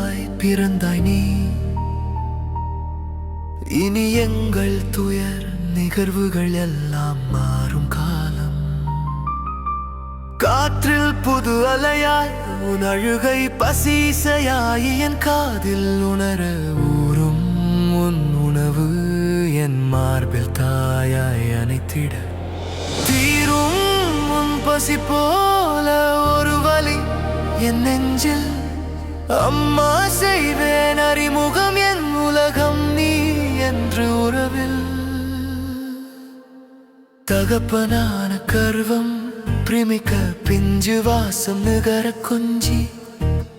புதிதாய் பிறந்தாய் நீ. இனி எங்கள் துயர் நிகழ்வுகள் எல்லாம் மாறும் காலம். காற்றில் புது அலையாய் உன் அழுகை பசிசையாய் என் காதில் உணர ஊறும் உன் உணவு என் மார்பில் தாயாய் அணைத்திட. தீரும் உன் பசி போல ஒரு வலி என் நெஞ்சில். அம்மா செய்வேன் அறிமுகம் என் உலகம் நீ என்று உறவில். தகப்பனான கர்வம் பிரமிக்க பிஞ்சு வாசம் நிகர கொஞ்சி.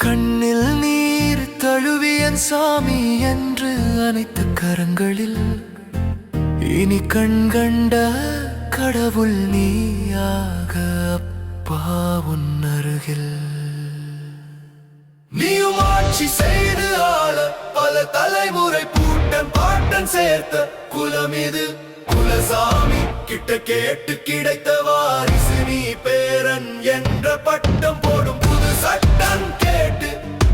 கண்ணில் நீர் தழுவி என் சாமி என்று அனைத்து கரங்களில். இனி கண் கண்ட கடவுள் நீயாக அப்பா உன் அருகில். நீயும் ஆட்சி செய்து ஆள பல தலைமுறை பூட்டன் பாட்டன் சேர்த்த குலம் இது. குலசாமி கிட்ட கேட்டு கிடைத்த வாரிசு நீ. பேரன் என்ற பட்டம் போடும் புது சட்டம் கேட்டு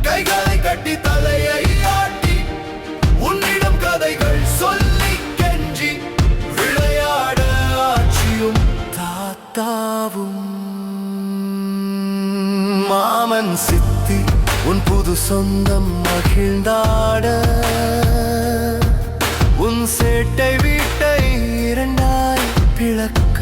கைகளை கட்டி தலையை ஆட்டி உன்னிடம் கதைகள் சொல்லி கெஞ்சி விளையாட ஆட்சியும் தாத்தாவும். மாமன் சித்தி உன் புது சொந்தம் மகிழ்ந்தாட. உன் சேட்டை வீட்டை இரண்டாய் பிளக்க.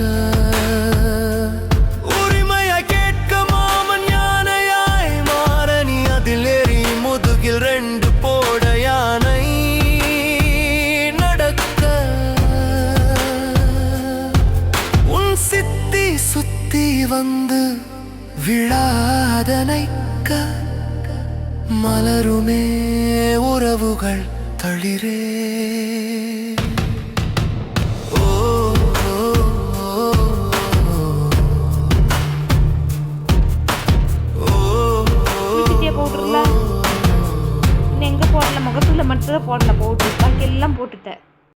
உரிமையாய் கேட்க மாமன் யானையாய் மாற நீ. அதில் ஏறி முதுகில் 2 போட யானை நடக்க. உன் சித்தி சுத்தி வந்து விழாதனைக்க. மலருமே உறவுகள் தளிரே. போடல, முகத்துல மட்டும் தான் போடல, போட்டு பாக்கி எல்லாம் போட்டுட்டேன்.